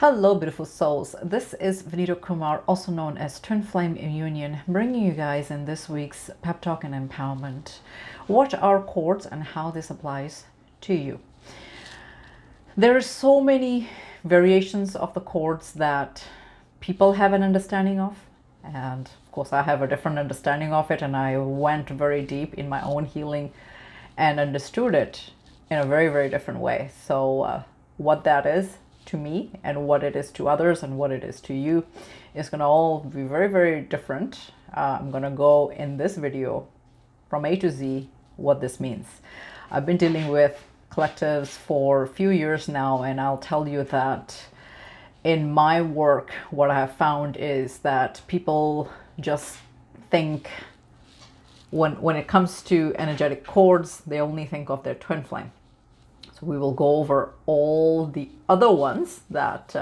Hello, beautiful souls. This is Vinita Kumar, also known as twinflameunion, bringing you guys in this week's pep talk and empowerment. What are chords and how this applies to you? There are so many variations of the chords that people have an understanding of, and of course I have a different understanding of it, and I went very deep in my own healing and understood it in a very different way. So what that is to me and what it is to others and what it is to you is going to all be very different. I'm going to go in this video from A to Z what this means. I've been dealing with collectives for a few years now, and I'll tell you that in my work what I have found is that people just think when it comes to energetic chords, they only think of their twin flame. So we will go over all the other ones that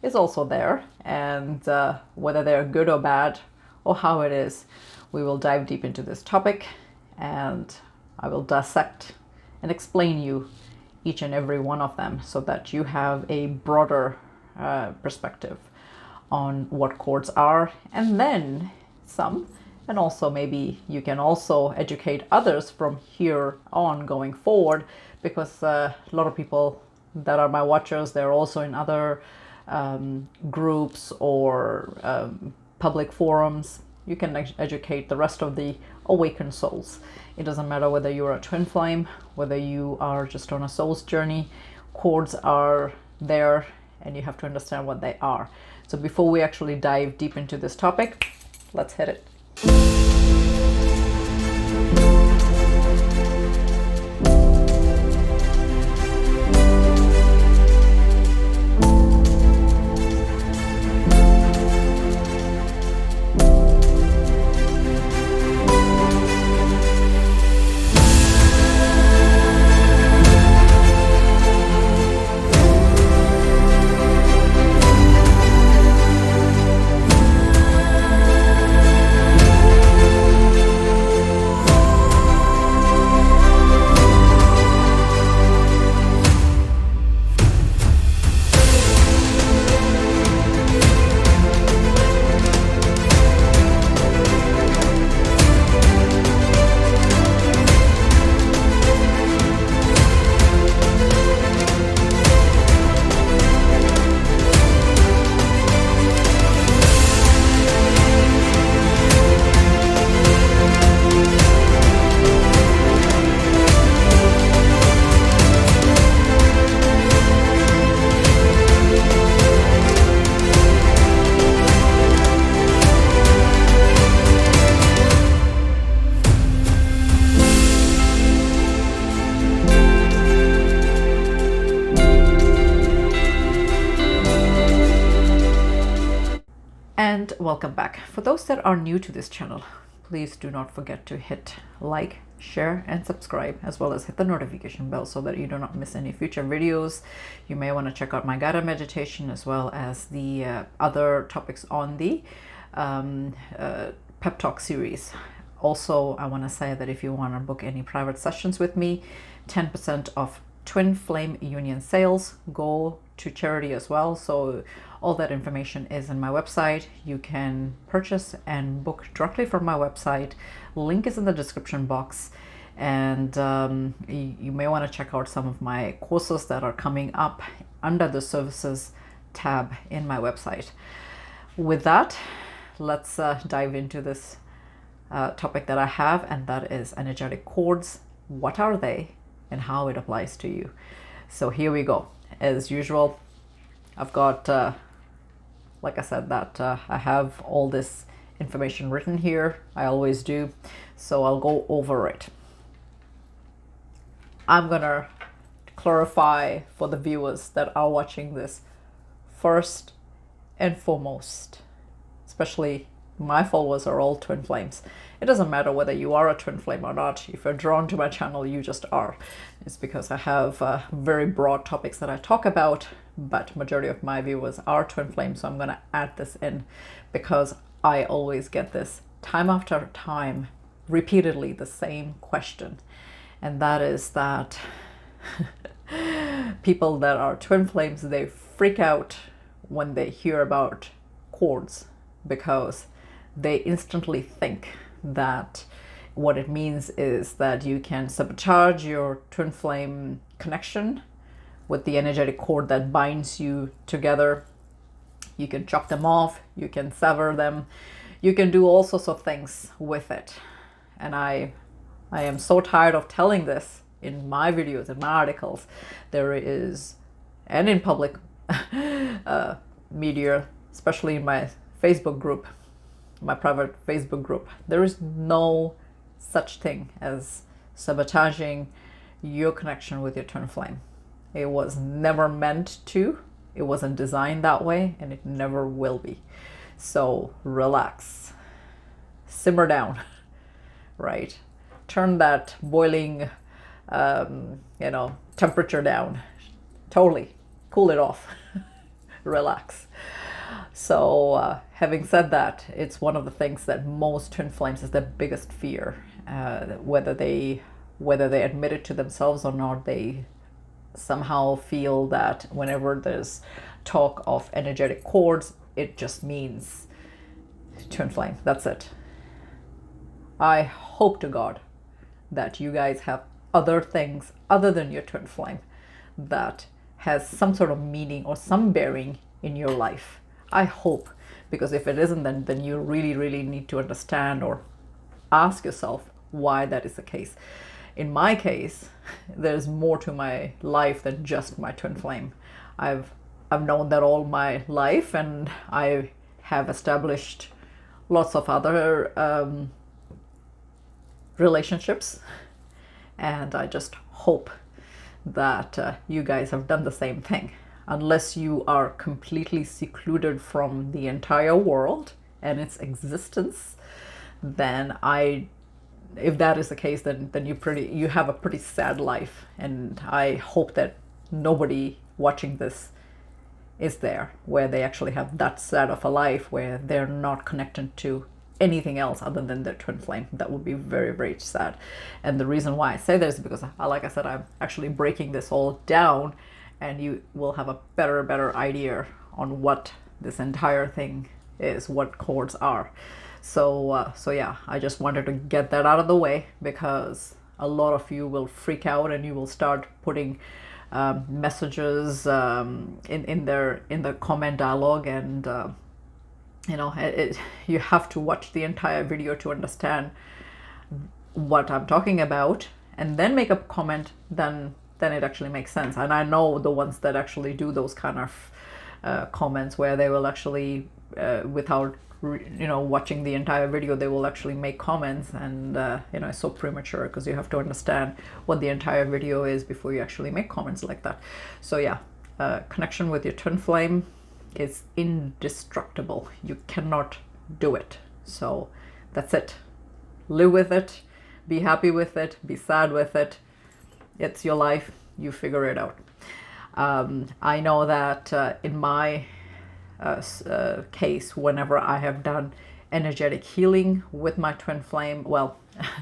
is also there, and whether they're good or bad or how it is. We will dive deep into this topic, and I will dissect and explain you each and every one of them so that you have a broader perspective on what chords are, and then some. And also maybe you can also educate others from here on going forward, because a lot of people that are my watchers, they're also in other groups or public forums. You can educate the rest of the awakened souls. It doesn't matter whether you're a twin flame, whether you are just on a soul's journey. Chords are there and you have to understand what they are. So before we actually dive deep into this topic, let's hit it. And welcome back. For those that are new to this channel, please do not forget to hit like, share and subscribe, as well as hit the notification bell so that you do not miss any future videos. You may want to check out my guided meditation as well as the other topics on the pep talk series. Also, I want to say that if you want to book any private sessions with me, 10% off Twin Flame Union sales go to charity as well. So all that information is in my website. You can purchase and book directly from my website. Link is in the description box. And you may want to check out some of my courses that are coming up under the services tab in my website. With that, let's dive into this topic that I have, and that is energetic chords. What are they and how it applies to you? So here we go. As usual, I've got like I said, that I have all this information written here. I always do, so I'll go over it. I'm gonna clarify for the viewers that are watching this first and foremost, especially my followers are all twin flames. It doesn't matter whether you are a twin flame or not. If you're drawn to my channel, you just are. It's because I have very broad topics that I talk about, but majority of my viewers are twin flames. So I'm going to add this in because I always get this time after time, repeatedly the same question. And that is that people that are twin flames, they freak out when they hear about chords, because they instantly think that what it means is that you can sabotage your twin flame connection with the energetic cord that binds you together. You can chop them off, you can sever them, you can do all sorts of things with it. And I am so tired of telling this in my videos, in my articles. There is, and in public media, especially in my Facebook group, my private Facebook group, there is no such thing as sabotaging your connection with your twin flame. It was never meant to. It wasn't designed that way, and it never will be. So relax, simmer down, right? Turn that boiling, temperature down. Totally cool it off. Relax. So having said that, it's one of the things that most twin flames is their biggest fear. Whether they admit it to themselves or not, they somehow feel that whenever there's talk of energetic cords, it just means twin flame. That's it. I hope to God that you guys have other things other than your twin flame that has some sort of meaning or some bearing in your life. I hope, because if it isn't, then you really, really need to understand or ask yourself why that is the case. In my case, there's more to my life than just my twin flame. I've known that all my life, and I have established lots of other relationships, and I just hope that you guys have done the same thing. Unless you are completely secluded from the entire world and its existence, then if that is the case, then you have a pretty sad life. And I hope that nobody watching this is there, where they actually have that sad of a life, where they're not connected to anything else other than their twin flame. That would be very, very sad. And the reason why I say this is because, like I said, I'm actually breaking this all down, and you will have a better idea on what this entire thing is, what chords are. So yeah, I just wanted to get that out of the way, because a lot of you will freak out and you will start putting messages in the comment dialogue, and you have to watch the entire video to understand what I'm talking about, and then make a comment. Then it actually makes sense. And I know the ones that actually do those kind of comments, where they will actually without watching the entire video, they will actually make comments, and it's so premature, because you have to understand what the entire video is before you actually make comments like that. So yeah, connection with your twin flame is indestructible. You cannot do it. So that's it. Live with it, be happy with it, be sad with it. It's your life, you figure it out. I know that in my case, whenever I have done energetic healing with my twin flame, well,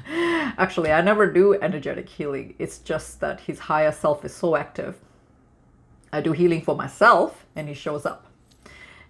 actually I never do energetic healing. It's just that his higher self is so active. I do healing for myself, and he shows up,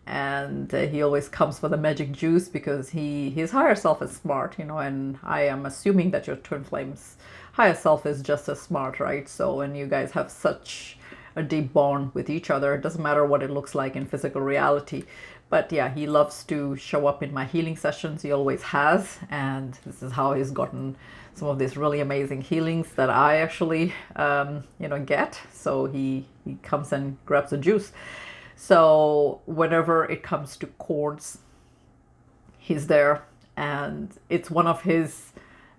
and he always comes for the magic juice, because his higher self is smart, and I am assuming that your twin flame's higher self is just as smart, right? So when you guys have such a deep bond with each other, it doesn't matter what it looks like in physical reality. But yeah, he loves to show up in my healing sessions. He always has, and this is how he's gotten some of these really amazing healings that I actually get. So he comes and grabs the juice. So whenever it comes to chords, he's there, and it's one of his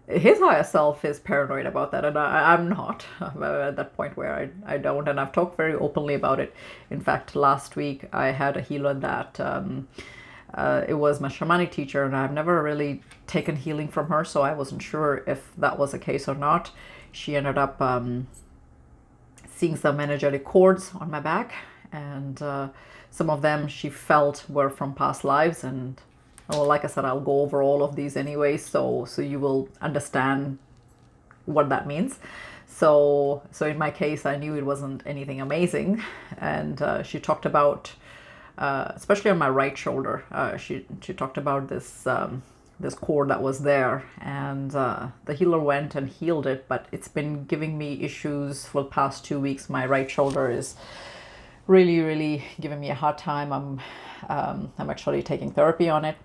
higher self is paranoid about that, and I'm not. I'm at that point where I don't, and I've talked very openly about it. In fact, last week I had a healer that it was my shamanic teacher, and I've never really taken healing from her, so I wasn't sure if that was the case or not. She ended up seeing some energetic cords on my back, and some of them she felt were from past lives. And well, like I said, I'll go over all of these anyway, so you will understand what that means. So in my case, I knew it wasn't anything amazing, and she talked about especially on my right shoulder. She talked about this cord that was there, and the healer went and healed it, but it's been giving me issues for the past 2 weeks. My right shoulder is really giving me a hard time. I'm actually taking therapy on it.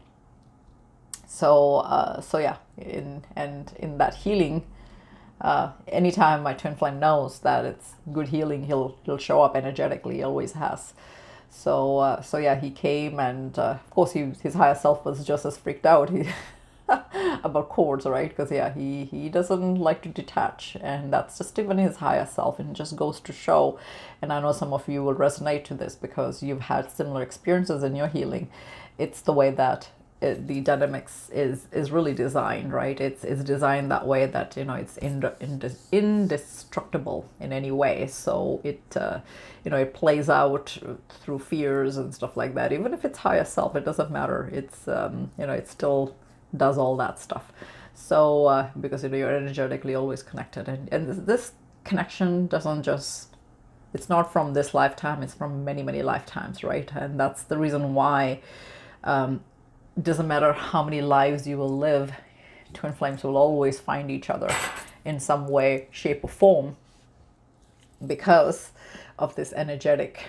So yeah, in that healing, anytime my twin flame knows that it's good healing, he'll show up energetically. He always has. So yeah, he came, and of course his higher self was just as freaked out about cords, right? Because yeah, he doesn't like to detach, and that's just even his higher self, and it just goes to show. And I know some of you will resonate to this because you've had similar experiences in your healing. It's the way that the dynamics is really designed, right? It's designed that way that, you know, it's indestructible in any way. So it you know, it plays out through fears and stuff like that. Even if it's higher self, it doesn't matter. It's you know, it still does all that stuff. So because, you know, you're energetically always connected, and this connection doesn't just, it's not from this lifetime, it's from many lifetimes, right? And that's the reason why it doesn't matter how many lives you will live, twin flames will always find each other in some way, shape, or form, because of this energetic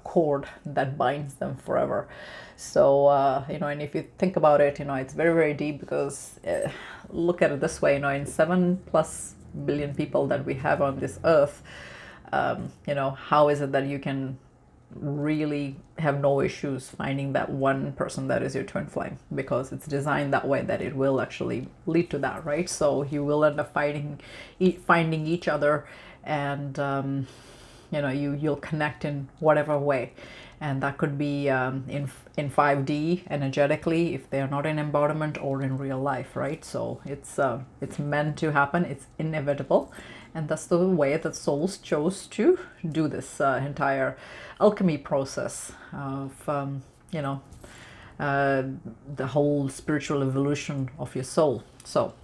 cord that binds them forever. So you know, and if you think about it, you know, it's very deep, because look at it this way, you know, in 7+ billion people that we have on this earth, you know, how is it that you can really have no issues finding that one person that is your twin flame? Because it's designed that way that it will actually lead to that, right? So you will end up finding each other, and you know, you'll connect in whatever way, and that could be in 5D energetically if they are not in embodiment, or in real life, right? So it's meant to happen, it's inevitable, and that's the way that souls chose to do this entire alchemy process of you know, the whole spiritual evolution of your soul. So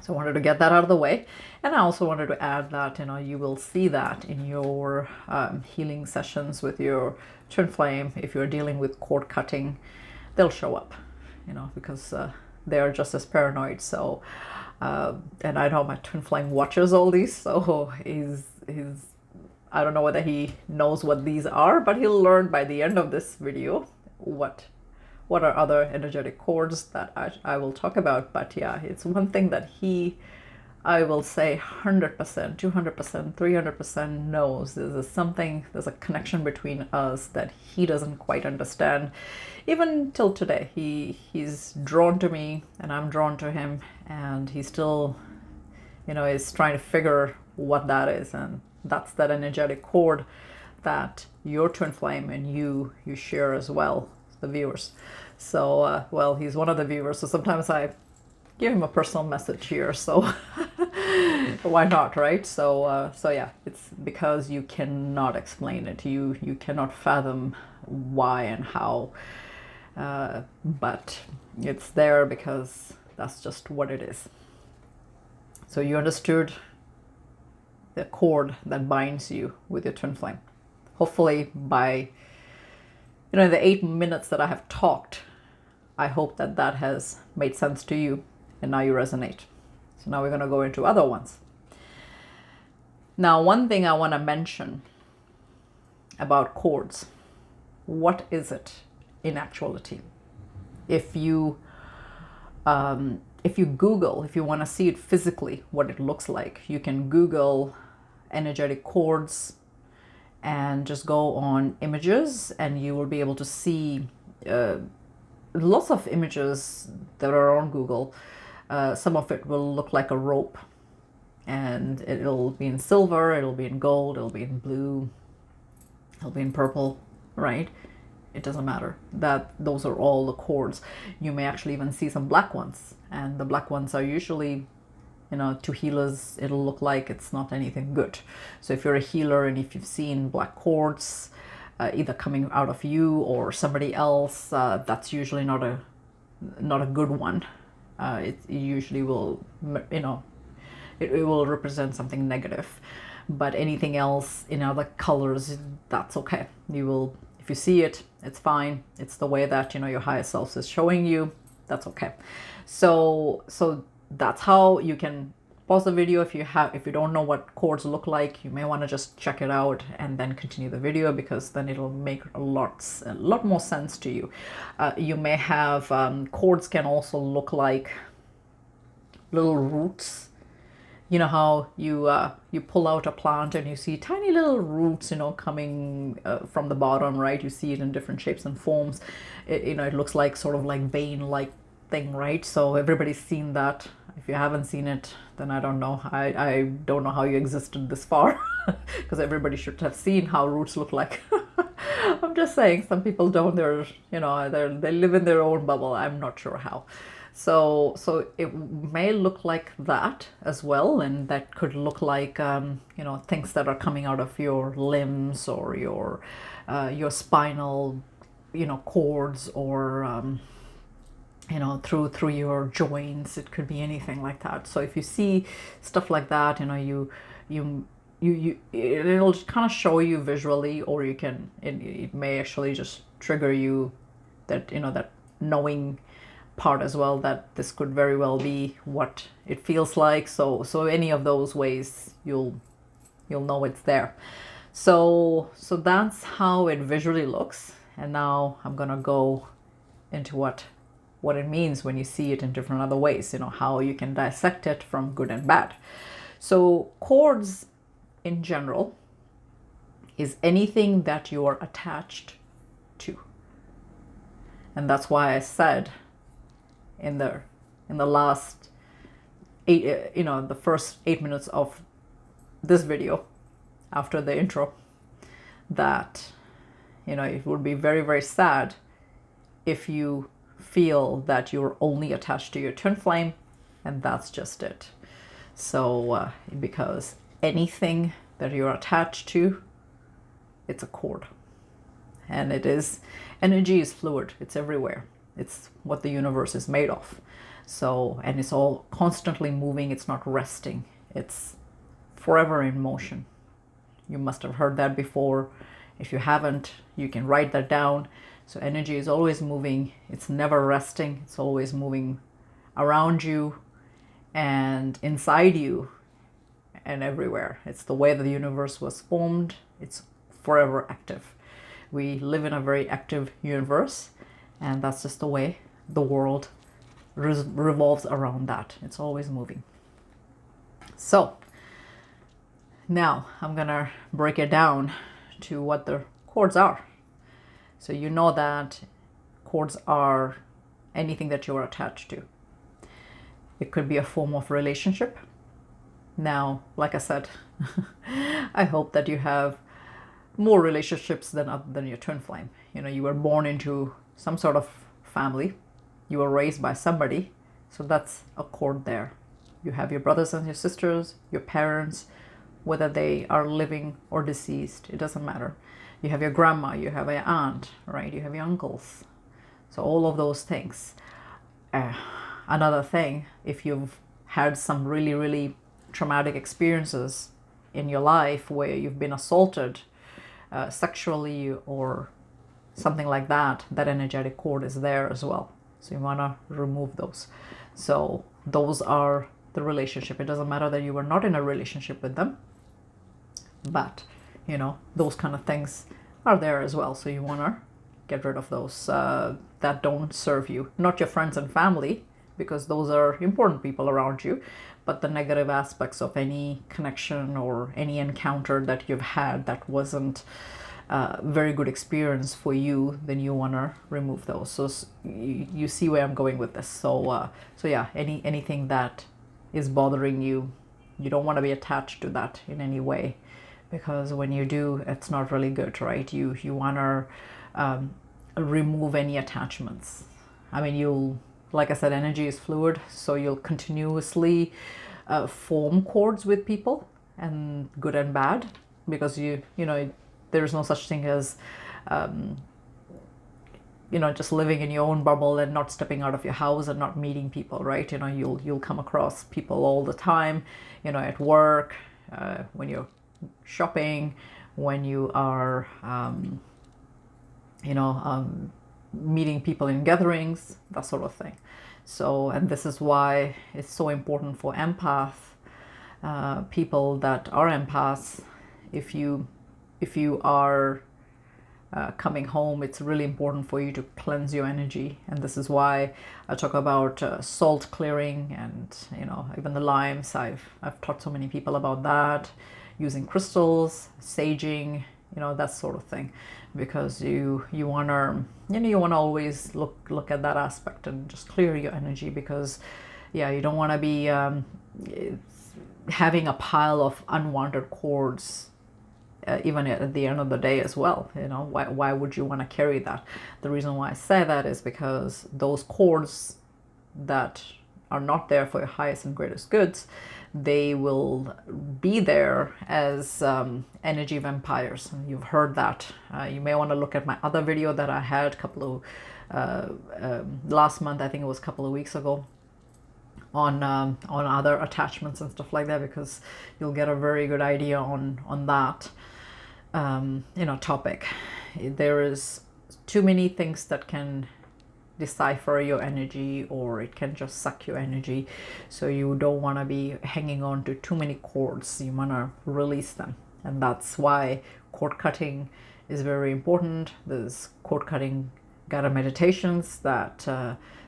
I wanted to get that out of the way. And I also wanted to add that, you know, you will see that in your healing sessions with your twin flame. If you're dealing with cord cutting, they'll show up, you know, because they are just as paranoid. So and I know my twin flame watches all these, so he's I don't know whether he knows what these are, but he'll learn by the end of this video what are other energetic cords that I will talk about. But yeah, it's one thing that I will say 100%, 200%, 300% knows. There's a connection between us that he doesn't quite understand. Even till today, he's drawn to me and I'm drawn to him, and he still, you know, is trying to figure what that is. And that's that energetic cord that your twin flame and you share as well, the viewers. So well, he's one of the viewers, so sometimes I give him a personal message here, so why not, right? So yeah, it's because you cannot explain it, you cannot fathom why and how, but it's there because that's just what it is. So you understood the cord that binds you with your twin flame. Hopefully by, you know, the 8 minutes that I have talked, I hope that that has made sense to you, and now you resonate. So now we're going to go into other ones. Now, one thing I want to mention about cords, what is it in actuality? If you Google, if you want to see it physically, what it looks like, you can Google energetic cords and just go on images, and you will be able to see lots of images that are on Google. Some of it will look like a rope, and it'll be in silver, it'll be in gold, it'll be in blue, it'll be in purple, right? It doesn't matter. Those are all the cords. You may actually even see some black ones, and the black ones are usually, you know, to healers, it'll look like it's not anything good. So if you're a healer and if you've seen black cords, either coming out of you or somebody else, that's usually not a good one. It usually will, you know, it will represent something negative. But anything else in other colors, that's okay. You will, If you see it, it's fine. It's the way that, you know, your higher self is showing you. That's okay. So that's how you can pause the video. If you don't know what chords look like, you may want to just check it out and then continue the video, because then it'll make a lot more sense to you. You may have chords can also look like little roots. You know how you pull out a plant and you see tiny little roots, you know, coming from the bottom, right? You see it in different shapes and forms. You know, it looks like sort of like vein-like thing, right? So everybody's seen that. If you haven't seen it, then I don't know. I don't know how you existed this far, because everybody should have seen how roots look like. I'm just saying, some people don't. They're, you know, they live in their own bubble. I'm not sure how. So it may look like that as well, and that could look like you know, things that are coming out of your limbs or your spinal, you know, cords, or you know, through your joints. It could be anything like that. So if you see stuff like that, you know, it'll kind of show you visually, or you can it may actually just trigger you, that, you know, that knowing part as well, that this could very well be what it feels like. So any of those ways, you'll know it's there. So that's how it visually looks. And now I'm gonna go into what it means when you see it in different other ways, you know, how you can dissect it from good and bad. So chords in general is anything that you are attached to. And that's why I said in the last the first 8 minutes of this video, after the intro, that, you know, it would be very, very sad if you feel that you're only attached to your twin flame and that's just it. So because anything that you're attached to, it's a cord. And energy is fluid. It's everywhere. It's what the universe is made of. So, and it's all constantly moving. It's not resting. It's forever in motion. You must have heard that before. If you haven't, you can write that down. So energy is always moving. It's never resting. It's always moving around you and inside you and everywhere. It's the way the universe was formed. It's forever active. We live in a very active universe, and that's just the way the world revolves around that. It's always moving. So now I'm gonna break it down to what the chords are. So you know that chords are anything that you're attached to. It could be a form of relationship. Now, like I said, I hope that you have more relationships than your twin flame. You know, you were born into some sort of family. You were raised by somebody. So that's a cord there. You have your brothers and your sisters, your parents, whether they are living or deceased, it doesn't matter. You have your grandma, you have your aunt, right? You have your uncles. So all of those things. Another thing, if you've had some really, really traumatic experiences in your life where you've been assaulted sexually or something like that, that energetic cord is there as well. So you want to remove those. So those are the relationship. It doesn't matter that you were not in a relationship with them, but you know, those kind of things are there as well. So you want to get rid of those that don't serve you. Not your friends and family, because those are important people around you, but the negative aspects of any connection or any encounter that you've had that wasn't a very good experience for you, then you want to remove those. So you see where I'm going with this. So yeah, anything that is bothering you, you don't want to be attached to that in any way, because when you do, it's not really good, right? You want to remove any attachments. I mean, like I said, energy is fluid, so you'll continuously form cords with people, and good and bad, because you know, there's no such thing as you know, just living in your own bubble and not stepping out of your house and not meeting people, right? You know, you'll come across people all the time, you know, at work, when you're shopping, when you are you know, meeting people in gatherings, that sort of thing. So, and this is why it's so important for empath, people that are empaths. If you are coming home, it's really important for you to cleanse your energy, and this is why I talk about salt clearing, and you know, even the limes. I've taught so many people about that, using crystals, saging, you know, that sort of thing, because you want to, you know, you want to always look at that aspect and just clear your energy, because yeah, you don't want to be having a pile of unwanted cords, even at the end of the day as well. You know, why would you want to carry that? The reason why I say that is because those cords that are not there for your highest and greatest goods, they will be there as energy vampires. And you've heard that. You may want to look at my other video that I had a couple of last month, I think it was a couple of weeks ago, on other attachments and stuff like that, because you'll get a very good idea on that you know, topic. There is too many things that can decipher your energy, or it can just suck your energy. So you don't want to be hanging on to too many cords. You want to release them, and that's why cord cutting is very important. There's cord cutting guided meditations that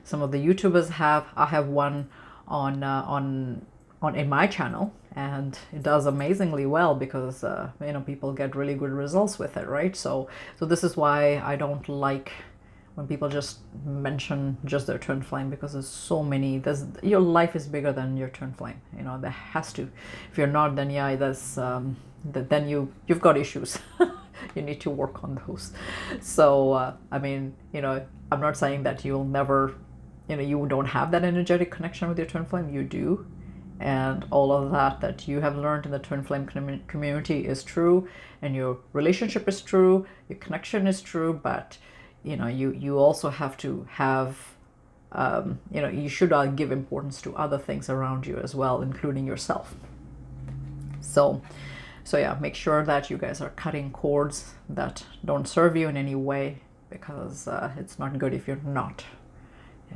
some of the YouTubers have. I have one on in my channel, and it does amazingly well, because you know, people get really good results with it, right? So this is why I don't like when people just mention just their twin flame, because there's so many. Your life is bigger than your twin flame, you know. There has to. If you're not, then yeah, then you've got issues. You need to work on those. So I mean, you know, I'm not saying that you'll never, you know, you don't have that energetic connection with your twin flame. You do. And all of that you have learned in the twin flame community is true, and your relationship is true, your connection is true, but you know, you also have to have, you know, you should give importance to other things around you as well, including yourself. So yeah, make sure that you guys are cutting cords that don't serve you in any way, because it's not good if you're not.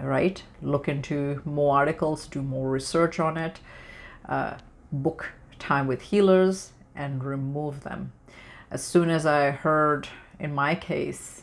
Right? Look into more articles, do more research on it, book time with healers, and remove them. As soon as I heard, in my case,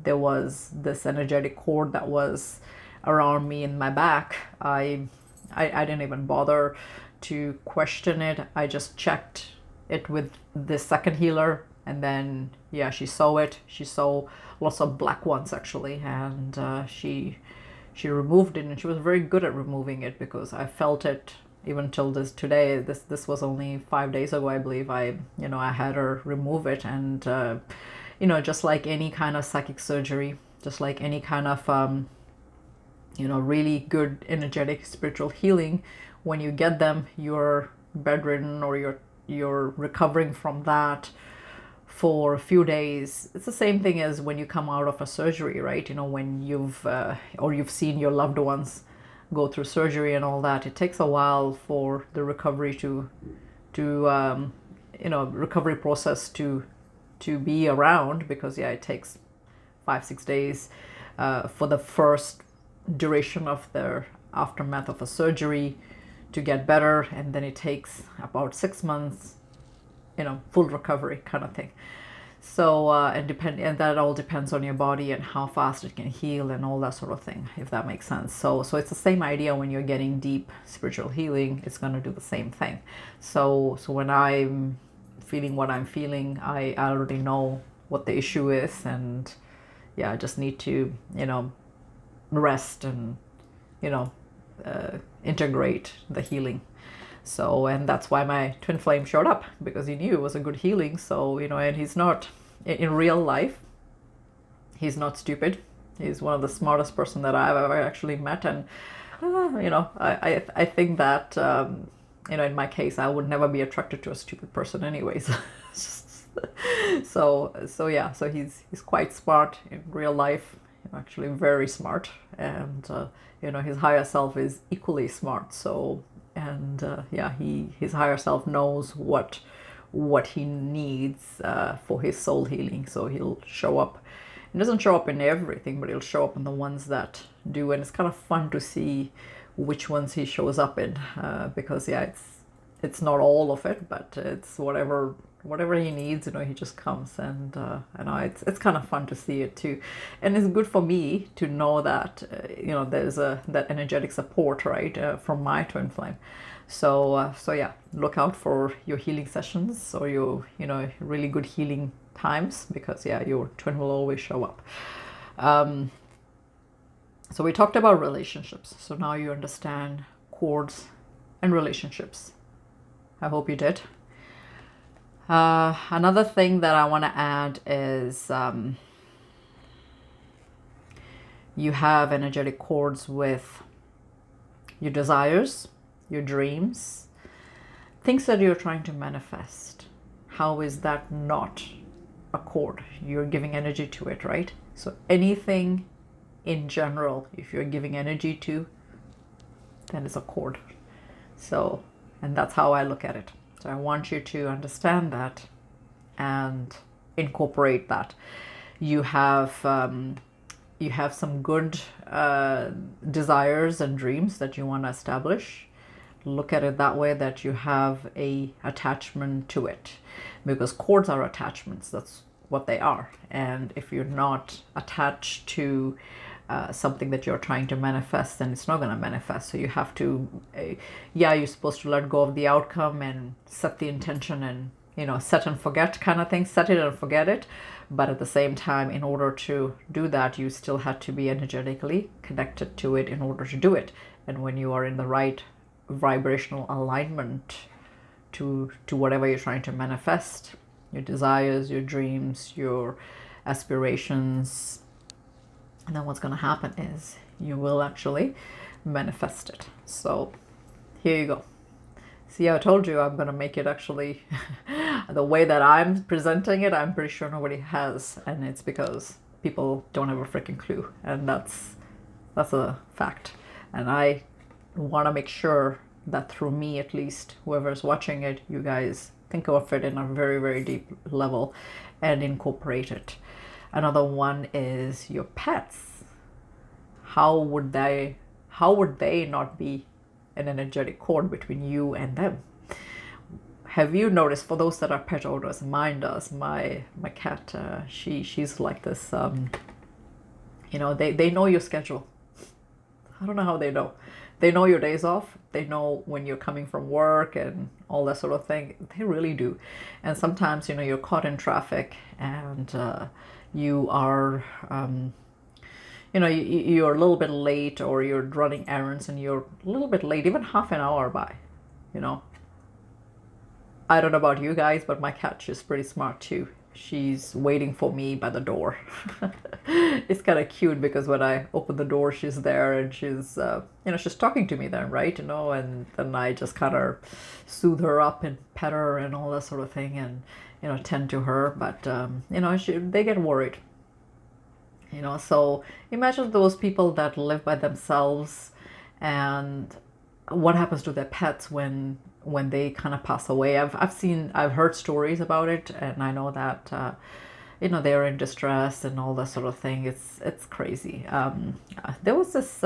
there was this energetic cord that was around me in my back, I didn't even bother to question it. I just checked it with the second healer, and then yeah, she saw it. She saw lots of black ones actually, and she removed it, and she was very good at removing it, because I felt it even till today. This was only 5 days ago, I believe. I had her remove it, and you know, just like any kind of psychic surgery, just like any kind of you know, really good energetic spiritual healing, when you get them, you're bedridden, or you're recovering from that for a few days. It's the same thing as when you come out of a surgery, right? You know, when you've seen your loved ones go through surgery and all that, it takes a while for the recovery to you know, recovery process to be around, because yeah, it takes 5-6 days for the first duration of the aftermath of a surgery to get better, and then it takes about 6 months, you know, full recovery kind of thing. So and that all depends on your body and how fast it can heal and all that sort of thing, if that makes sense. So it's the same idea. When you're getting deep spiritual healing, it's going to do the same thing. So when I'm feeling what I'm feeling, I already know what the issue is, and yeah, I just need to, you know, rest and, you know, integrate the healing. So, and that's why my twin flame showed up, because he knew it was a good healing. So, you know, and he's not, in real life, he's not stupid. He's one of the smartest person that I've ever actually met. And, you know, I think that, you know, in my case, I would never be attracted to a stupid person anyways. So yeah, so he's quite smart in real life, actually very smart. And, you know, his higher self is equally smart. So, and yeah, his higher self knows what he needs for his soul healing. So he'll show up It doesn't show up in everything, but it'll show up in the ones that do, and it's kind of fun to see which ones he shows up in, because yeah, it's not all of it, but it's whatever he needs, he just comes, and it's kind of fun to see it too, and it's good for me to know that there's that energetic support, right, from my twin flame. So yeah, look out for your healing sessions or your really good healing times, because yeah, your twin will always show up. So we talked about relationships, so now you understand cords and relationships. I hope you did. Another thing that I want to add is you have energetic cords with your desires, your dreams, things that you're trying to manifest. How is that not a cord? You're giving energy to it, right? So anything in general, if you're giving energy to, then it's a cord. So, and that's how I look at it. So I want you to understand that and incorporate that. You have some good desires and dreams that you want to establish. Look at it that way, that you have a attachment to it, because cords are attachments. That's what they are. And if you're not attached to something that you're trying to manifest, then it's not going to manifest. So you have to, you're supposed to let go of the outcome and set the intention, and set and forget kind of thing. Set it and forget it. But at the same time, in order to do that, you still have to be energetically connected to it in order to do it. And when you are in the right vibrational alignment to whatever you're trying to manifest, your desires, your dreams, your aspirations, and then what's going to happen is you will actually manifest it. So here you go. See, I told you I'm going to make it actually the way that I'm presenting it. I'm pretty sure nobody has, and it's because people don't have a freaking clue, and that's a fact. And I want to make sure that through me, at least, whoever's watching it, you guys think of it in a very, very deep level and incorporate it. Another one is your pets. How would they not be an energetic cord between you and them? Have you noticed, for those that are pet owners, mine does, my cat, she's like this, they know your schedule. I don't know how they know. They know your days off. They know when you're coming from work and all that sort of thing. They really do. And sometimes, you're caught in traffic, and you are, you're a little bit late, or you're running errands and you're a little bit late, even half an hour by, I don't know about you guys, but my cat, she's pretty smart too. She's waiting for me by the door. It's kind of cute, because when I open the door, she's there, and she's, she's talking to me then, right? And then I just kind of soothe her up and pet her and all that sort of thing, and, tend to her. But, they get worried. So imagine those people that live by themselves, and what happens to their pets when they kind of pass away. I've heard stories about it, and I know that they're in distress and all that sort of thing. It's crazy. There was this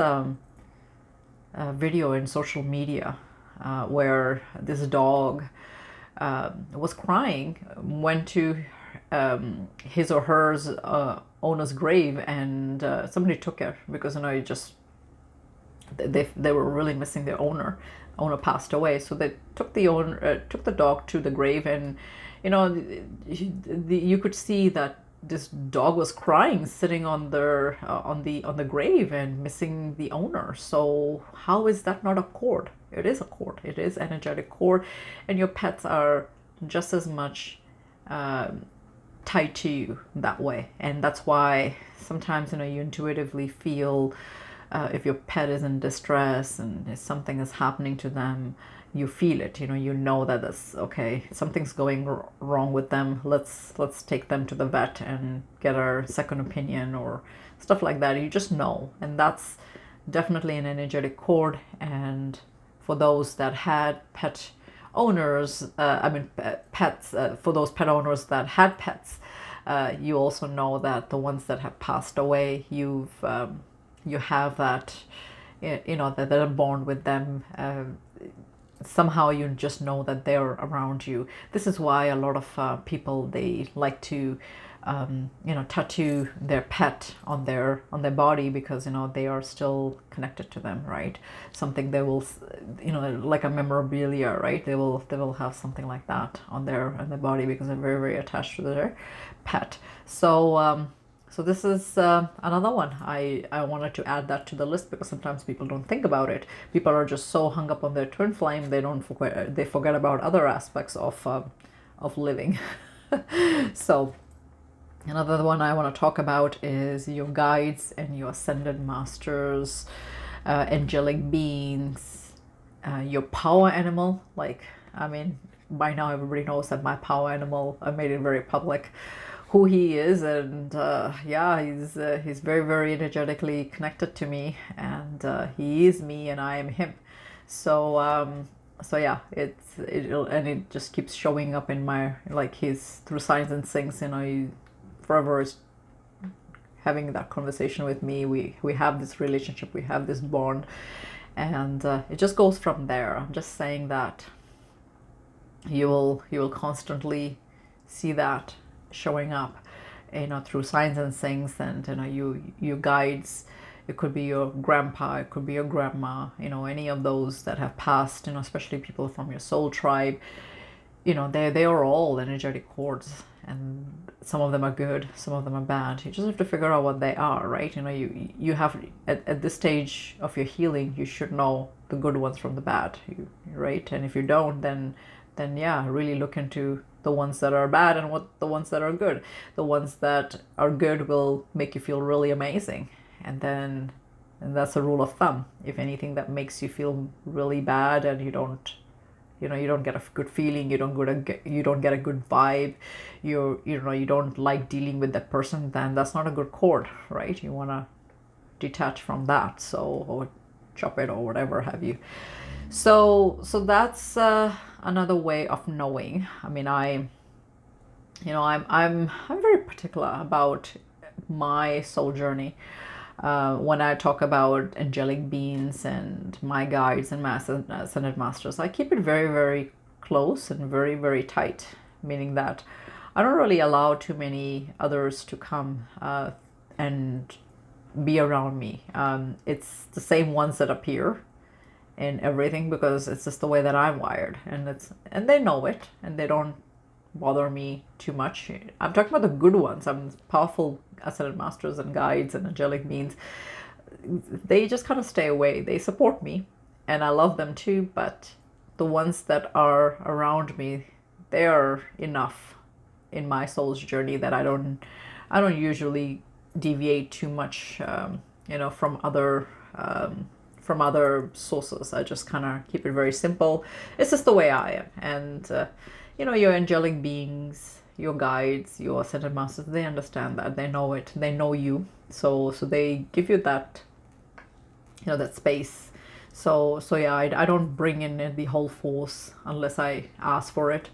video in social media where this dog was crying, went to his or hers owner's grave, and somebody took it, because they were really missing their owner. Owner passed away, so they took the dog to the grave, and you could see that this dog was crying, sitting on the grave, and missing the owner. So how is that not a cord? It is a cord. It is energetic cord, and your pets are just as much tied to you that way. And that's why sometimes you intuitively feel if your pet is in distress and if something is happening to them, you feel it. You know that that's okay, something's going wrong with them. Let's take them to the vet and get our second opinion or stuff like that. You just know, and that's definitely an energetic cord. And for those that had pet owners, pets, for those pet owners that had pets, you also know that the ones that have passed away, you have that, that are born with them. Somehow you just know that they're around you. This is why a lot of people, they like to tattoo their pet on their body, because they are still connected to them, right? Something they will, like a memorabilia, right? They will have something like that on their body, because they're very, very attached to their pet. So this is another one. I wanted to add that to the list, because sometimes people don't think about it. People are just so hung up on their twin flame, they forget about other aspects of living. So another one I want to talk about is your guides and your ascended masters, angelic beings, your power animal. Like, I mean, by now everybody knows that my power animal, I made it very public who he is, and yeah, he's very, very energetically connected to me, and he is me and I am him. So so yeah, it just keeps showing up in my, like, he's through signs and things, he forever is having that conversation with me. We have this relationship, we have this bond, and it just goes from there. I'm just saying that you will constantly see that showing up, through signs and things, and you guides. It could be your grandpa, it could be your grandma, any of those that have passed, especially people from your soul tribe. They are all energetic cords, and some of them are good, some of them are bad. You just have to figure out what they are, right? You have, at this stage of your healing, you should know the good ones from the bad, right? And if you don't, then yeah, really look into the ones that are bad and what the ones that are good. The ones that are good will make you feel really amazing, and that's a rule of thumb. If anything that makes you feel really bad, and you don't get a good feeling, you don't get a good vibe, you don't like dealing with that person, then that's not a good cord, right? You want to detach from that, or chop it or whatever have you. So that's another way of knowing. I mean, I'm very particular about my soul journey. When I talk about angelic beings and my guides and my ascended masters, I keep it very, very close and very, very tight, meaning that I don't really allow too many others to come and be around me. It's the same ones that appear in everything, because it's just the way that I'm wired, and they know it, and they don't bother me too much. I'm talking about the good ones. I'm powerful ascended masters and guides and angelic beings. They just kind of stay away. They support me, and I love them too, but the ones that are around me, they are enough in my soul's journey that I don't usually deviate too much, from other sources. I just kind of keep it very simple. It's just the way I am. And your angelic beings, your guides, your ascended masters, they understand that. They know it. They know you. So they give you that, that space. So yeah, I don't bring in the whole force unless I ask for it.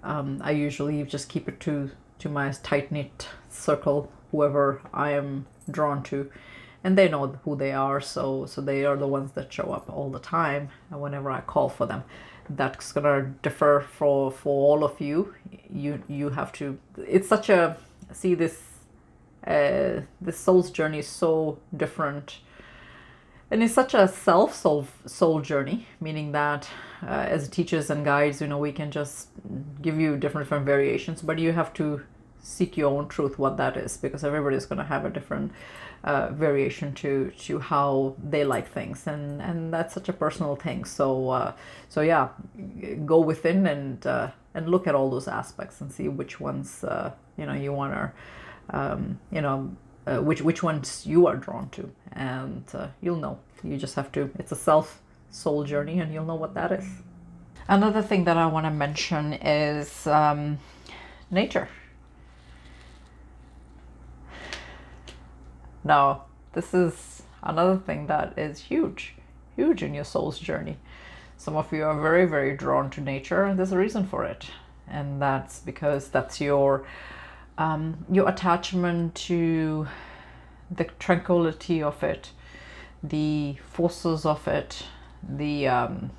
I usually just keep it to my tight-knit circle, whoever I am drawn to, and they know who they are. So they are the ones that show up all the time, and whenever I call for them. That's gonna differ for all of you. You have to. It's such a, see, this soul's journey is so different, and it's such a soul journey, meaning that as teachers and guides, we can just give you different variations, but you have to seek your own truth, what that is, because everybody's going to have a different variation to how they like things, and that's such a personal thing. So yeah, go within and look at all those aspects and see which ones you want to which ones you are drawn to, and you'll know. You just have to. It's a soul journey, and you'll know what that is. Another thing that I want to mention is nature. Now, this is another thing that is huge in your soul's journey. Some of you are very, very drawn to nature, and there's a reason for it. And that's because that's your your attachment to the tranquility of it, the forces of it, the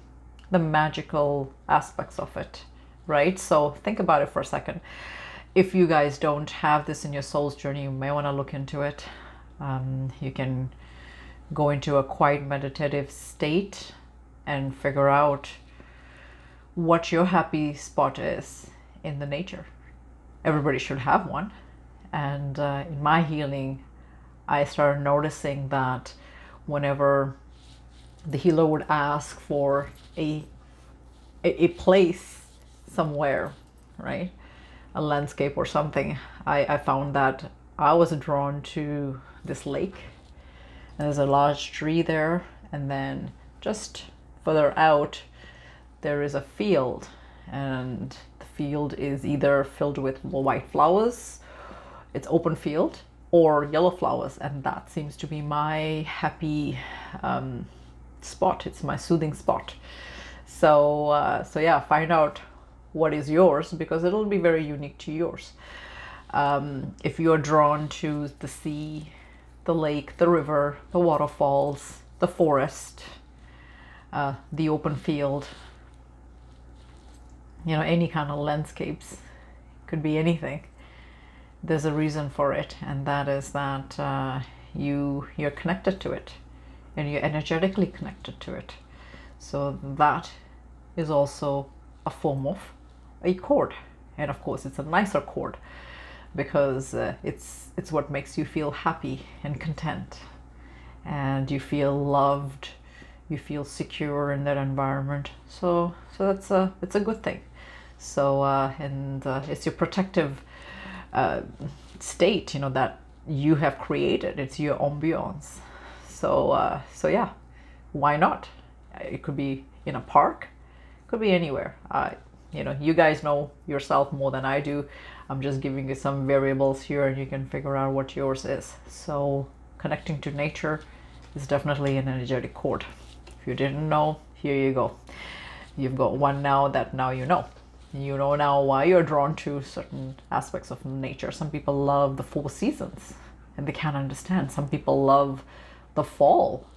magical aspects of it, right? So think about it for a second. If you guys don't have this in your soul's journey, you may want to look into it. You can go into a quiet meditative state and figure out what your happy spot is in the nature. Everybody should have one. And in my healing, I started noticing that whenever the healer would ask for a place somewhere, right, a landscape or something, I found that I was drawn to this lake, and there's a large tree there, and then just further out there is a field, and the field is either filled with white flowers, it's open field, or yellow flowers, and that seems to be my happy spot. It's my soothing spot. So yeah, find out what is yours, because it'll be very unique to yours. If you're drawn to the sea, the lake, the river, the waterfalls, the forest, the open field, you know, any kind of landscapes, could be anything. There's a reason for it, and that is that you're connected to it, and you're energetically connected to it. So that is also a form of a chord, and of course it's a nicer chord, because it's what makes you feel happy and content, and you feel loved, you feel secure in that environment. So it's a good thing. So and it's your protective state, you know, that you have created. It's your ambiance. So yeah, why not? It could be in a park, could be anywhere. You know, you guys know yourself more than I do. I'm just giving you some variables here, and you can figure out what yours is. So connecting to nature is definitely an energetic chord. If you didn't know, here you go. You've got one now that now you know. You know now why you're drawn to certain aspects of nature. Some people love the 4 seasons and they can't understand. Some people love the fall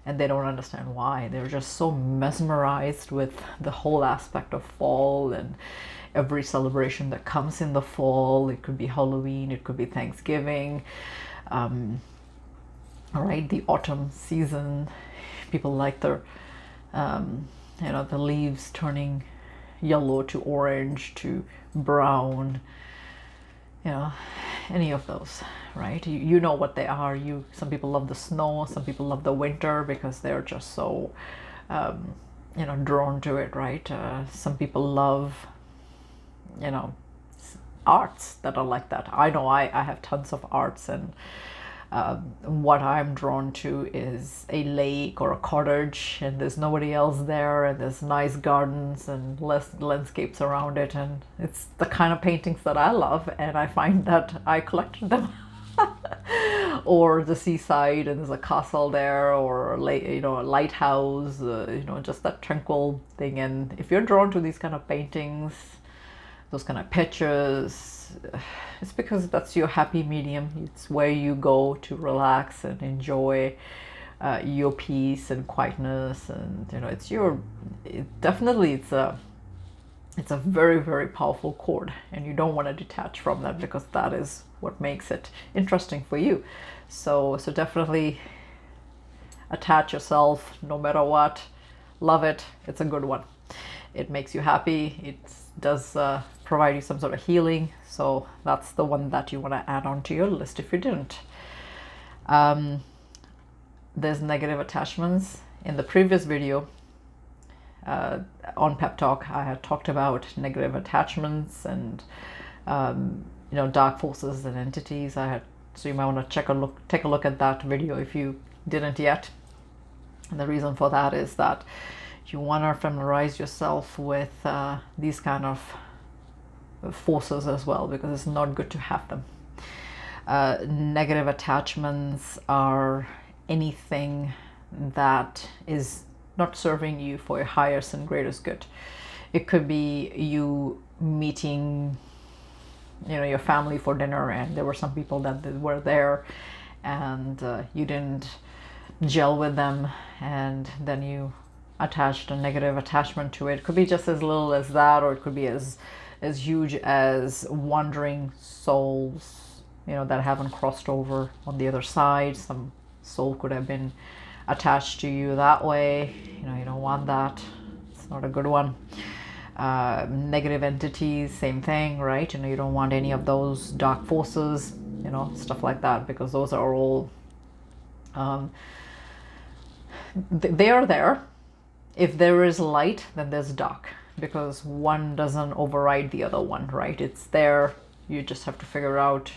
and they don't understand why. They're just so mesmerized with the whole aspect of fall and every celebration that comes in the fall. It could be Halloween, it could be Thanksgiving, all right, the autumn season. People like the you know, the leaves turning yellow to orange to brown, you know, any of those, right? You know what they are. Some people love the snow, some people love the winter because they're just so you know, drawn to it, right? Some people love, you know, arts that are like that. I know I have tons of arts, and what I'm drawn to is a lake or a cottage, and there's nobody else there, and there's nice gardens and landscapes around it, and it's the kind of paintings that I love, and I find that I collected them. Or the seaside, and there's a castle there, or you know, a lighthouse, you know, just that tranquil thing. And if you're drawn to these kind of paintings, those kind of pictures, it's because that's your happy medium. It's where you go to relax and enjoy your peace and quietness, and you know, it's a very, very powerful chord, and you don't want to detach from that, because that is what makes it interesting for you. So definitely attach yourself no matter what. Love it. It's a good one. It makes you happy. It does provide you some sort of healing. So that's the one that you want to add on to your list if you didn't. There's negative attachments. In the previous video on Pep Talk, I had talked about negative attachments and you know, dark forces and entities. So you might want to take a look at that video if you didn't yet. And the reason for that is that you want to familiarize yourself with these kind of forces as well, because it's not good to have them. Negative attachments are anything that is not serving you for your highest and greatest good. It could be you meeting your family for dinner, and there were some people that were there, and you didn't gel with them, and then you attached a negative attachment to it. It could be just as little as that, or it could be as huge as wandering souls, that haven't crossed over on the other side. Some soul could have been attached to you that way. You don't want that. It's not a good one. Negative entities, same thing, right? You don't want any of those dark forces, stuff like that, because those are all they are there. If there is light, then there's dark, because one doesn't override the other one, right? It's there. You just have to figure out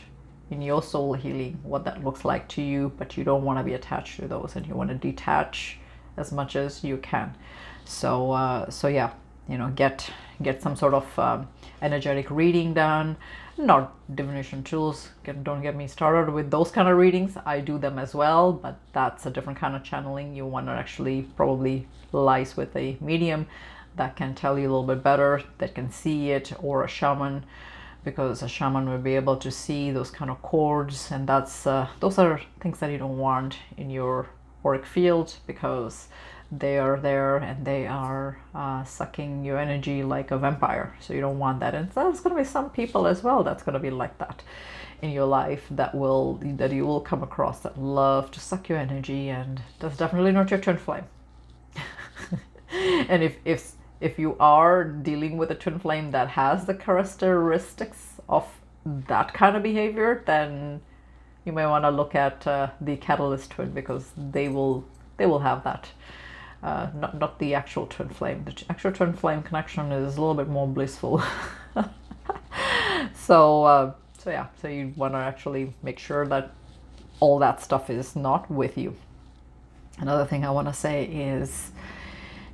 in your soul healing what that looks like to you, but you don't want to be attached to those, and you want to detach as much as you can. So yeah, get some sort of energetic reading done. Not divination tools, don't get me started with those kind of readings. I do them as well, but that's a different kind of channeling. You want to actually probably liaise with a medium that can tell you a little bit better, that can see it, or a shaman, because a shaman will be able to see those kind of cords, and that's those are things that you don't want in your auric field, because they are there and they are sucking your energy like a vampire. So you don't want that. And there's going to be some people as well that's going to be like that in your life, that you will come across, that love to suck your energy, and that's definitely not your twin flame. And if you are dealing with a twin flame that has the characteristics of that kind of behavior, then you may want to look at the catalyst twin, because they will have that. Not the actual twin flame. The actual twin flame connection is a little bit more blissful. So yeah, so you want to actually make sure that all that stuff is not with you. Another thing I want to say is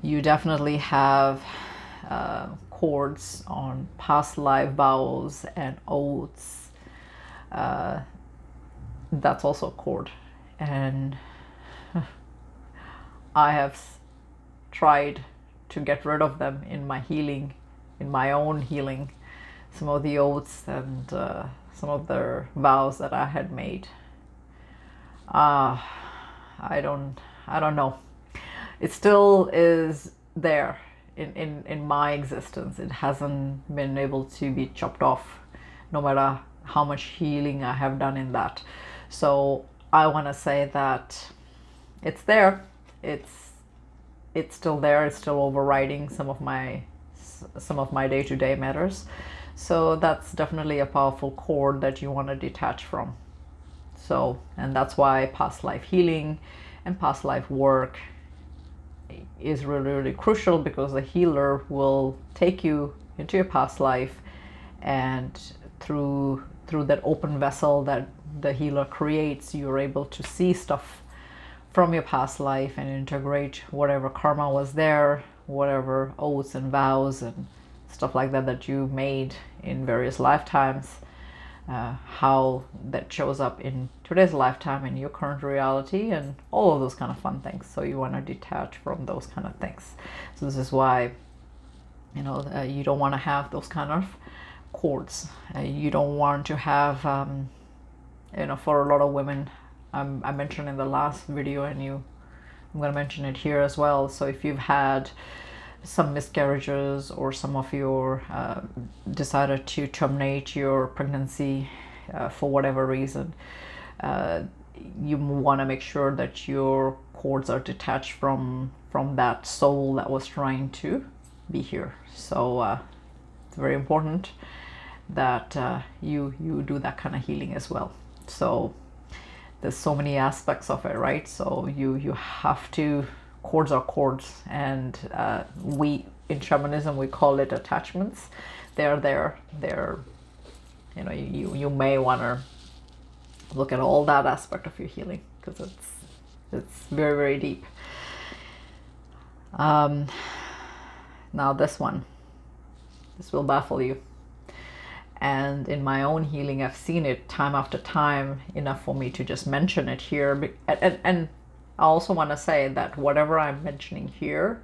you definitely have cords on past life vows and oaths. That's also a cord, and I have tried to get rid of them in my healing, in my own healing, some of the oaths and some of the vows that I had made. I don't know. It still is there in my existence. It hasn't been able to be chopped off, no matter how much healing I have done in that. So I want to say that it's there. It's still there. It's still overriding some of my day-to-day matters. So that's definitely a powerful cord that you want to detach from. So, and that's why past life healing and past life work is really, really crucial, because the healer will take you into your past life, and through that open vessel that the healer creates, you're able to see stuff from your past life and integrate whatever karma was there, whatever oaths and vows and stuff like that you made in various lifetimes, how that shows up in today's lifetime, in your current reality, and all of those kind of fun things. So you want to detach from those kind of things. So this is why, you don't want to have those kind of cords. You don't want to have, for a lot of women, I mentioned in the last video, and I'm going to mention it here as well. So if you've had some miscarriages, or some of your decided to terminate your pregnancy for whatever reason, you want to make sure that your cords are detached from that soul that was trying to be here. So it's very important that you do that kind of healing as well. So there's so many aspects of it, right? So you have to, cords are cords, and we in shamanism we call it attachments. They're you may want to look at all that aspect of your healing, because it's very, very deep. Now this will baffle you. And in my own healing, I've seen it time after time, enough for me to just mention it here. And I also want to say that whatever I'm mentioning here,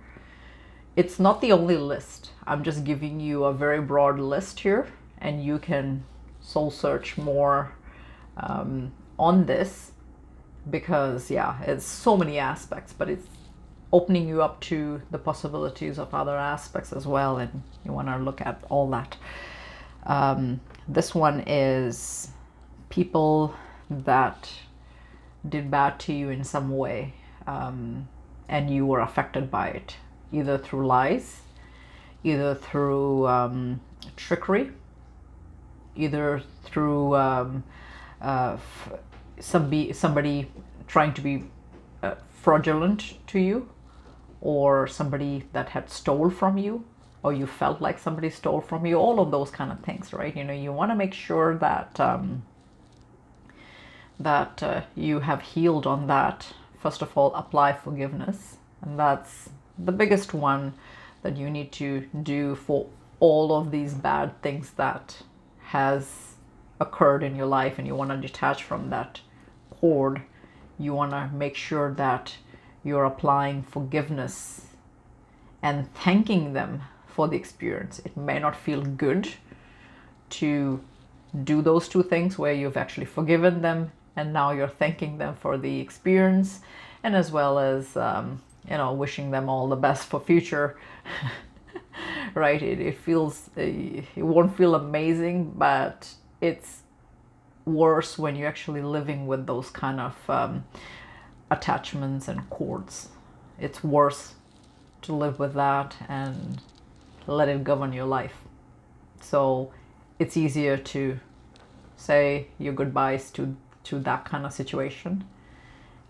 it's not the only list. I'm just giving you a very broad list here, and you can soul search more on this, because yeah, it's so many aspects, but it's opening you up to the possibilities of other aspects as well, and you want to look at all that. This one is people that did bad to you in some way, and you were affected by it, either through lies, either through trickery, either through somebody trying to be fraudulent to you, or somebody that had stole from you, or you felt like somebody stole from you, all of those kind of things, right? You know, you want to make sure that you have healed on that. First of all, apply forgiveness, and that's the biggest one that you need to do for all of these bad things that has occurred in your life, and you want to detach from that cord. You want to make sure that you're applying forgiveness and thanking them for the experience. It may not feel good to do those two things where you've actually forgiven them and now you're thanking them for the experience, and as well as you know, wishing them all the best for future. Right? It feels, it won't feel amazing, but it's worse when you're actually living with those kind of attachments and cords. It's worse to live with that and let it govern your life. So it's easier to say your goodbyes to that kind of situation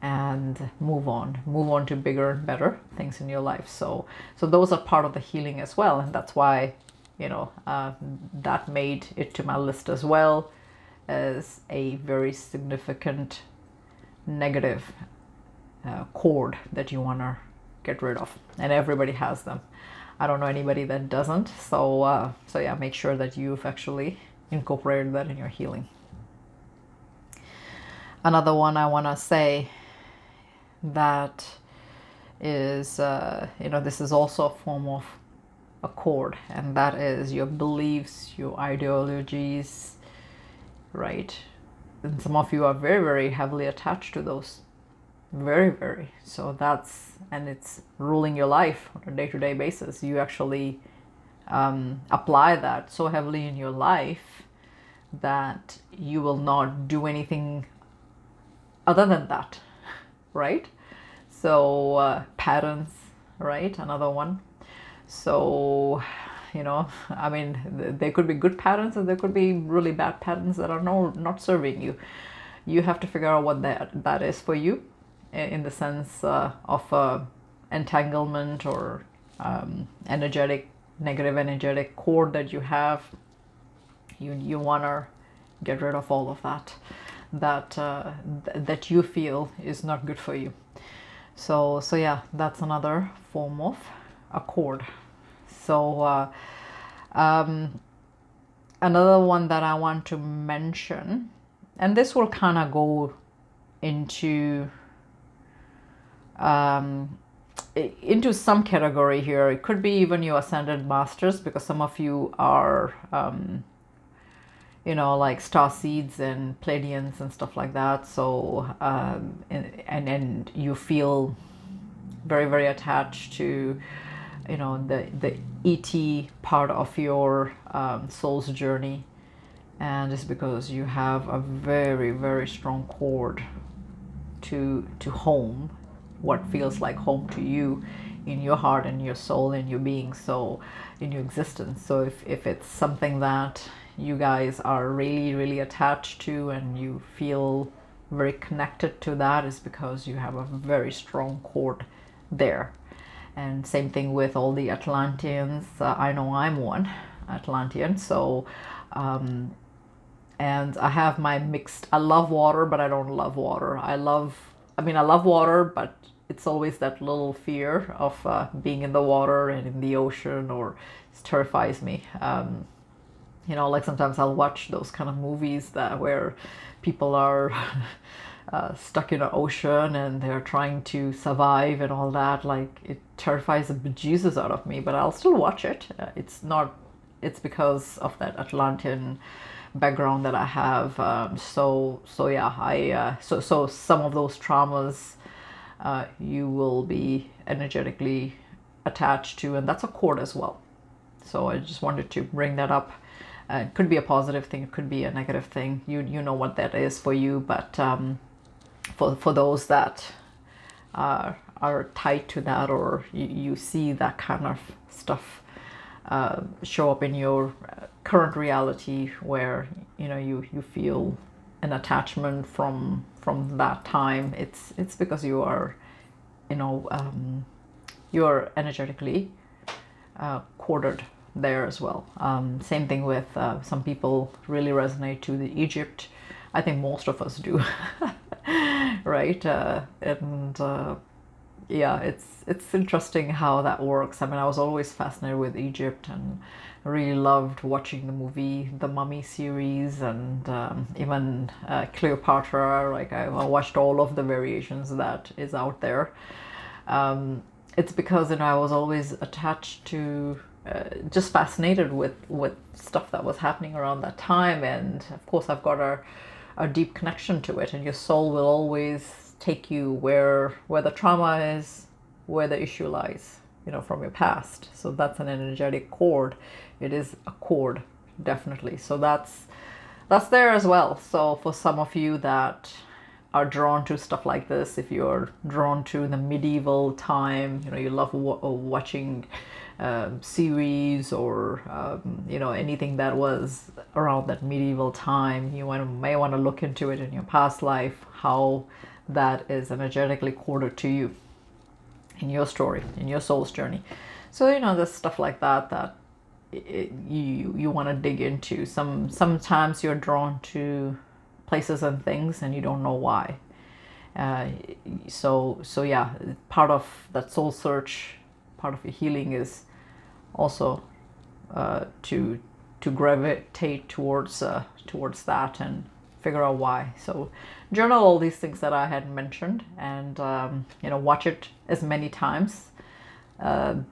and move on to bigger and better things in your life. So those are part of the healing as well, and that's why, you know, that made it to my list as well as a very significant negative cord that you want to get rid of. And everybody has them. I don't know anybody that doesn't. So yeah, make sure that you've actually incorporated that in your healing. Another one I want to say that is, you know, this is also a form of a cord, and that is your beliefs, your ideologies, right? And some of you are very, very heavily attached to those. Very, very. So that's, and it's ruling your life on a day-to-day basis. You actually apply that so heavily in your life that you will not do anything other than that, right? So patterns, right? Another one. So, you know, I mean, there could be good patterns and there could be really bad patterns that are not serving you. You have to figure out what that is for you, in the sense of entanglement or negative energetic cord that you have. You want to get rid of all of that you feel is not good for you. So yeah, that's another form of a cord. So another one that I want to mention, and this will kind of go into some category here. It could be even your ascended masters, because some of you are you know, like star seeds and Pleiadians and stuff like that. So and you feel very, very attached to, you know, the ET part of your soul's journey, and it's because you have a very, very strong cord to home, what feels like home to you in your heart and your soul and your being, so in your existence. So if it's something that you guys are really, really attached to and you feel very connected to, that is because you have a very strong cord there. And same thing with all the Atlanteans. I know I'm one Atlantean, so and I have my mixed. I love water, but I don't love water. I love water, but it's always that little fear of being in the water and in the ocean, or it terrifies me. You know, like sometimes I'll watch those kind of movies where people are stuck in an ocean and they're trying to survive and all that. Like, it terrifies the bejesus out of me, but I'll still watch it. It's because of that Atlantean background that I have. So yeah, so some of those traumas you will be energetically attached to, and that's a cord as well. So I just wanted to bring that up. It could be a positive thing, it could be a negative thing. You know what that is for you, but for those that are tied to that, or you see that kind of stuff show up in your current reality, where you feel an attachment from that time, it's because you are you're energetically corded there as well. Same thing with some people really resonate to the Egypt. I think most of us do. Right? Yeah, it's interesting how that works. I mean, I was always fascinated with Egypt and really loved watching the movie, the Mummy series, and even Cleopatra. Like I watched all of the variations that is out there. It's because I was always attached to, just fascinated with stuff that was happening around that time, and of course I've got a deep connection to it. And your soul will always take you where the trauma is, where the issue lies, from your past. So that's an energetic cord. It is a cord, definitely. So that's there as well. So for some of you that are drawn to stuff like this, if you're drawn to the medieval time, you love watching series or anything that was around that medieval time, you may want to look into it in your past life, how that is energetically corded to you in your story, in your soul's journey. So there's stuff like that you want to dig into. Sometimes you're drawn to places and things and you don't know why. So yeah, part of that soul search, part of your healing is also to gravitate towards that and figure out why. So journal all these things that I had mentioned, and watch it as many times.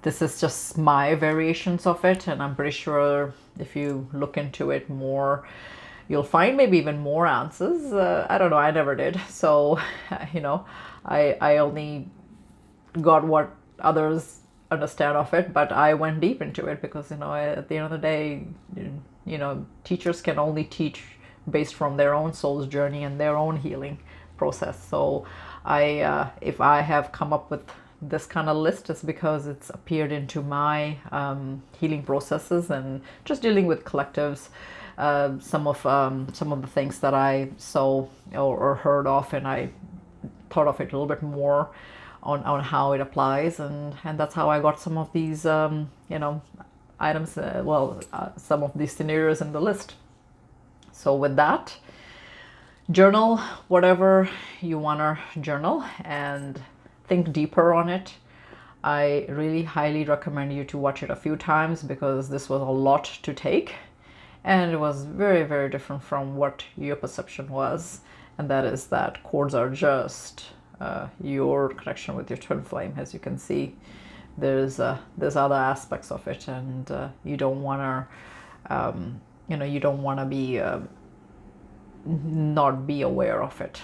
This is just my variations of it, and I'm pretty sure if you look into it more, you'll find maybe even more answers. I don't know, I never did. So, I only got what others understand of it, but I went deep into it because, at the end of the day, teachers can only teach based from their own soul's journey and their own healing process. So if I have come up with this kind of list, it's because it's appeared into my healing processes and just dealing with collectives. Some of the things that I saw or heard of, and I thought of it a little bit more on how it applies, and that's how I got some of these items, some of these scenarios in the list. So with that, journal whatever you want to journal and think deeper on it. I really highly recommend you to watch it a few times, because this was a lot to take. And it was very, very different from what your perception was. And that is that cords are just your connection with your twin flame. As you can see, there's other aspects of it, and you don't want to be not be aware of it.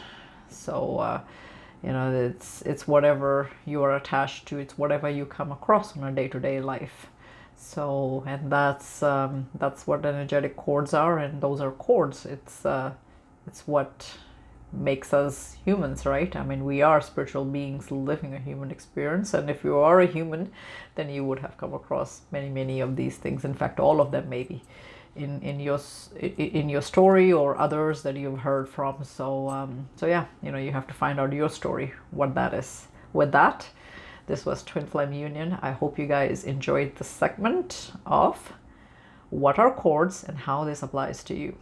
So it's whatever you are attached to. It's whatever you come across on a day-to-day life. So, and that's what energetic cords are, and those are cords. It's what makes us humans, right? I mean, we are spiritual beings living a human experience, and if you are a human, then you would have come across many of these things. In fact, all of them maybe in your story, or others that you've heard from. So yeah, you have to find out your story, what that is. With that, this was Twin Flame Union. I hope you guys enjoyed the segment of what are cords and how this applies to you.